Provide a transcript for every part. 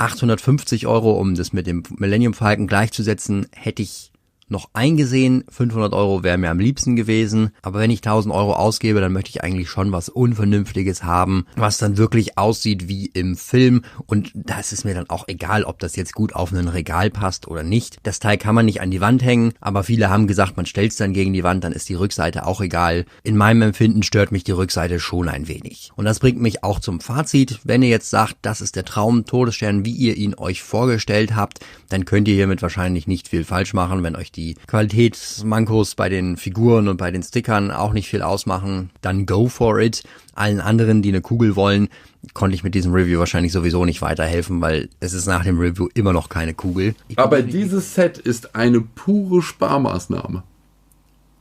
850 €, um das mit dem Millennium Falcon gleichzusetzen, hätte ich noch eingesehen. 500 € wäre mir am liebsten gewesen. Aber wenn ich 1000 € ausgebe, dann möchte ich eigentlich schon was Unvernünftiges haben, was dann wirklich aussieht wie im Film. Und da ist es mir dann auch egal, ob das jetzt gut auf ein Regal passt oder nicht. Das Teil kann man nicht an die Wand hängen, aber viele haben gesagt, man stellt es dann gegen die Wand, dann ist die Rückseite auch egal. In meinem Empfinden stört mich die Rückseite schon ein wenig. Und das bringt mich auch zum Fazit. Wenn ihr jetzt sagt, das ist der Traum Todesstern, wie ihr ihn euch vorgestellt habt, dann könnt ihr hiermit wahrscheinlich nicht viel falsch machen, wenn euch die Qualitätsmankos bei den Figuren und bei den Stickern auch nicht viel ausmachen, dann go for it. Allen anderen, die eine Kugel wollen, konnte ich mit diesem Review wahrscheinlich sowieso nicht weiterhelfen, weil es ist nach dem Review immer noch keine Kugel. Aber dieses Set ist eine pure Sparmaßnahme.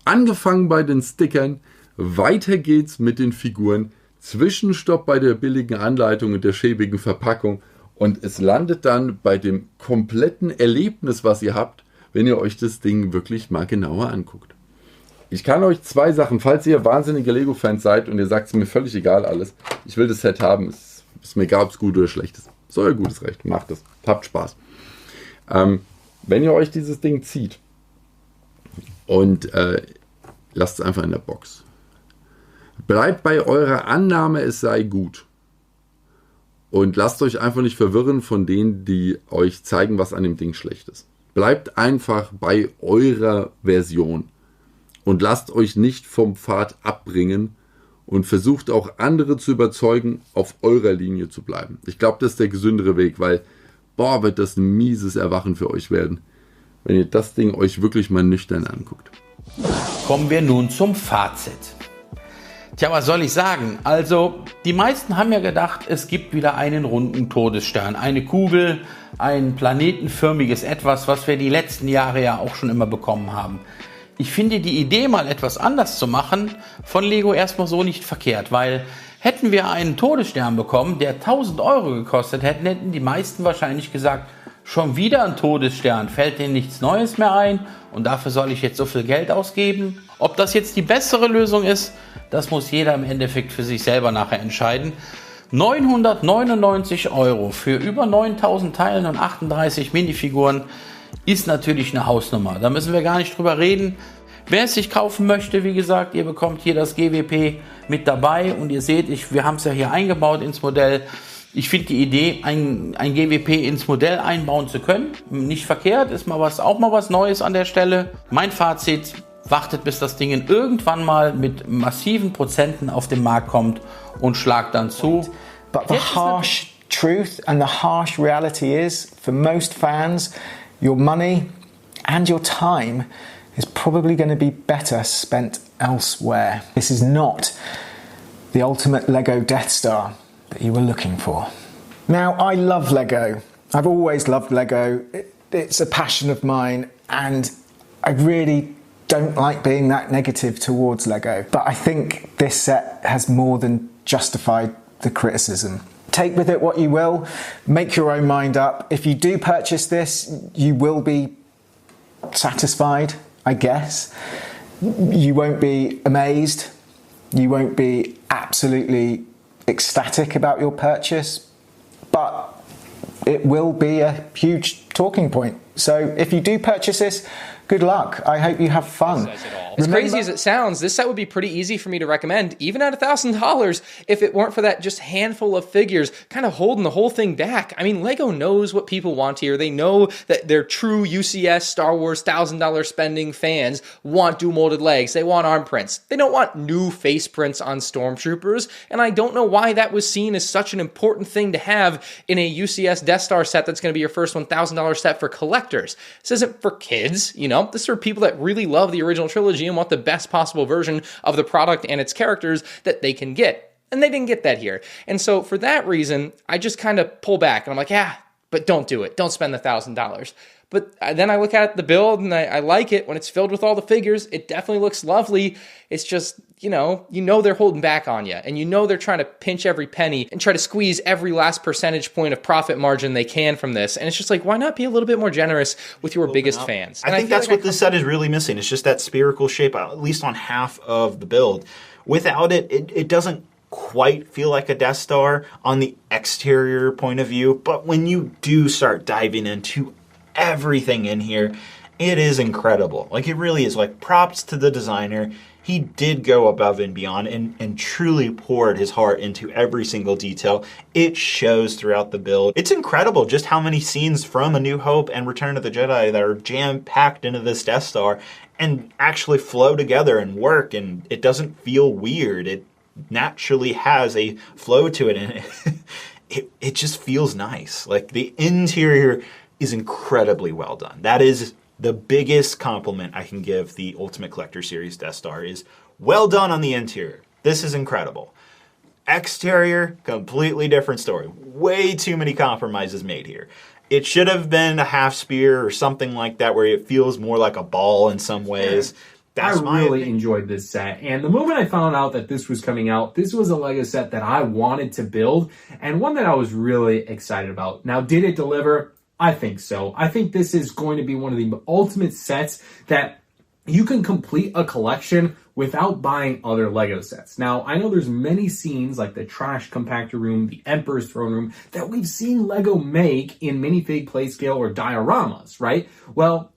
Angefangen bei den Stickern, weiter geht's mit den Figuren, Zwischenstopp bei der billigen Anleitung und der schäbigen Verpackung und es landet dann bei dem kompletten Erlebnis, was ihr habt, wenn ihr euch das Ding wirklich mal genauer anguckt. Ich kann euch 2 Sachen, falls ihr wahnsinnige Lego-Fans seid und ihr sagt, es ist mir völlig egal alles, ich will das Set haben, ist mir egal, ob es gut oder schlecht ist. So euer gutes Recht, macht es, habt Spaß. Wenn ihr euch dieses Ding zieht und lasst es einfach in der Box. Bleibt bei eurer Annahme, es sei gut. Und lasst euch einfach nicht verwirren von denen, die euch zeigen, was an dem Ding schlecht ist. Bleibt einfach bei eurer Version und lasst euch nicht vom Pfad abbringen und versucht auch andere zu überzeugen, auf eurer Linie zu bleiben. Ich glaube, das ist der gesündere Weg, weil, wird das ein mieses Erwachen für euch werden, wenn ihr das Ding euch wirklich mal nüchtern anguckt. Kommen wir nun zum Fazit. Tja, was soll ich sagen? Also, die meisten haben ja gedacht, es gibt wieder einen runden Todesstern, eine Kugel, ein planetenförmiges Etwas, was wir die letzten Jahre ja auch schon immer bekommen haben. Ich finde die Idee, mal etwas anders zu machen, von Lego erstmal so nicht verkehrt, weil hätten wir einen Todesstern bekommen, der 1000 € gekostet hätte, hätten die meisten wahrscheinlich gesagt, schon wieder ein Todesstern, fällt denen nichts Neues mehr ein und dafür soll ich jetzt so viel Geld ausgeben? Ob das jetzt die bessere Lösung ist, das muss jeder im Endeffekt für sich selber nachher entscheiden. 999 € für über 9000 Teilen und 38 Minifiguren ist natürlich eine Hausnummer. Da müssen wir gar nicht drüber reden. Wer es sich kaufen möchte, wie gesagt, ihr bekommt hier das GWP mit dabei und ihr seht, wir haben es ja hier eingebaut ins Modell. Ich finde die Idee, ein GWP ins Modell einbauen zu können, nicht verkehrt, ist auch mal was Neues an der Stelle. Mein Fazit: Wartet, bis das Ding irgendwann mal mit massiven Prozenten auf den Markt kommt und schlagt dann zu. But the harsh truth and the harsh reality is, for most fans, your money and your time is probably going to be better spent elsewhere. This is not the ultimate Lego Death Star that you were looking for. Now, I love Lego. I've always loved Lego. It's a passion of mine, and I really don't like being that negative towards Lego. But I think this set has more than justified the criticism. Take with it what you will, make your own mind up. If you do purchase this, you will be satisfied, I guess. You won't be amazed. You won't be absolutely ecstatic about your purchase, but it will be a huge talking point. So if you do purchase this, good luck. I hope you have fun. As crazy as it sounds, this set would be pretty easy for me to recommend, even at $1,000, if it weren't for that just handful of figures kind of holding the whole thing back. I mean, Lego knows what people want here. They know that their true UCS Star Wars $1,000 spending fans want dual molded legs. They want arm prints. They don't want new face prints on stormtroopers. And I don't know why that was seen as such an important thing to have in a UCS Death Star set that's going to be your first $1,000 set for collectors. This isn't for kids, you know. This is for people that really love the original trilogy and want the best possible version of the product and its characters that they can get. And they didn't get that here. And so for that reason, I just kind of pull back and I'm like, yeah, but don't do it. Don't spend the $1,000. But then I look at the build and I like it when it's filled with all the figures. It definitely looks lovely. It's just, you know they're holding back on you. And you know they're trying to pinch every penny and try to squeeze every last percentage point of profit margin they can from this. And it's just like, why not be a little bit more generous with your biggest fans? I think that's what this set is really missing. It's just that spherical shape, at least on half of the build. Without it, it doesn't quite feel like a Death Star on the exterior point of view, but when you do start diving into everything in here, it is incredible. Like, it really is. Like, props to the designer. He did go above and beyond and truly poured his heart into every single detail. It shows throughout the build. It's incredible just how many scenes from A New Hope and Return of the Jedi that are jam-packed into this Death Star and actually flow together and work, and it doesn't feel weird. It naturally has a flow to it, and it just feels nice. Like, the interior is incredibly well done. That is the biggest compliment I can give the Ultimate Collector Series Death Star, is well done on the interior. This is incredible. Exterior, completely different story. Way too many compromises made here. It should have been a half spear or something like that, where it feels more like a ball in some ways. I really enjoyed this set, and the moment I found out that this was coming out, this was a LEGO set that I wanted to build, and one that I was really excited about. Now, did it deliver? I think so. I think this is going to be one of the ultimate sets that you can complete a collection without buying other LEGO sets. Now, I know there's many scenes like the trash compactor room, the Emperor's throne room, that we've seen LEGO make in minifig, playscale, or dioramas, right? Well,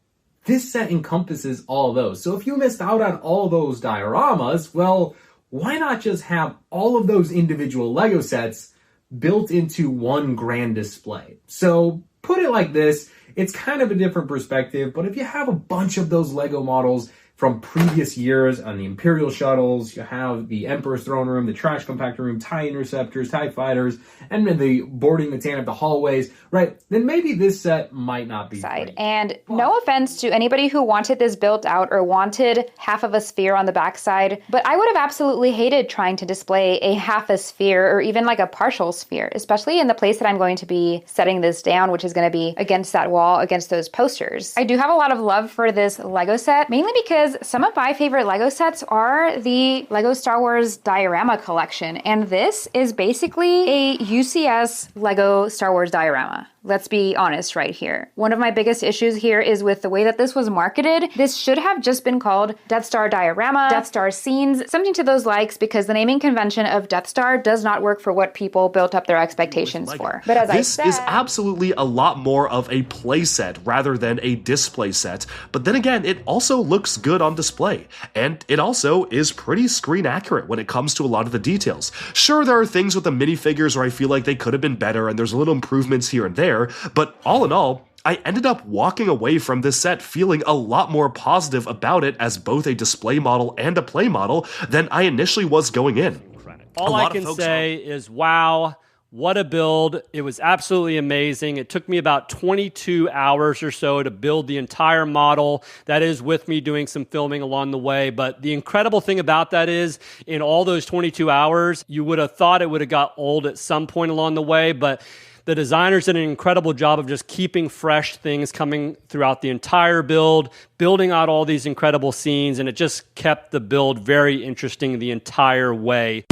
this set encompasses all of those. So if you missed out on all those dioramas, well, why not just have all of those individual LEGO sets built into one grand display? So put it like this, it's kind of a different perspective, but if you have a bunch of those LEGO models from previous years on the Imperial shuttles, you have the Emperor's throne room, the trash compactor room, TIE interceptors, TIE fighters, and then the boarding the tank up the hallways, right? Then maybe this set might not be Side. great. And no offense to anybody who wanted this built out or wanted half of a sphere on the backside, but I would have absolutely hated trying to display a half a sphere or even like a partial sphere, especially in the place that I'm going to be setting this down, which is going to be against that wall, against those posters. I do have a lot of love for this LEGO set, mainly because some of my favorite LEGO sets are the LEGO Star Wars Diorama collection, and this is basically a UCS LEGO Star Wars diorama. Let's be honest right here. One of my biggest issues here is with the way that this was marketed. This should have just been called Death Star Diorama, Death Star Scenes, something to those likes, because the naming convention of Death Star does not work for what people built up their expectations for. But as this is absolutely a lot more of a play set rather than a display set, but then again, it also looks good on display, and it also is pretty screen accurate when it comes to a lot of the details. Sure, there are things with the minifigures where I feel like they could have been better, and there's little improvements here and there, but all in all, I ended up walking away from this set feeling a lot more positive about it as both a display model and a play model than I initially was going in. All I can say is, wow, what a build. It was absolutely amazing. It took me about 22 hours or so to build the entire model. That is with me doing some filming along the way. But the incredible thing about that is, in all those 22 hours, you would have thought it would have got old at some point along the way, but the designers did an incredible job of just keeping fresh things coming throughout the entire build, building out all these incredible scenes, and it just kept the build very interesting the entire way.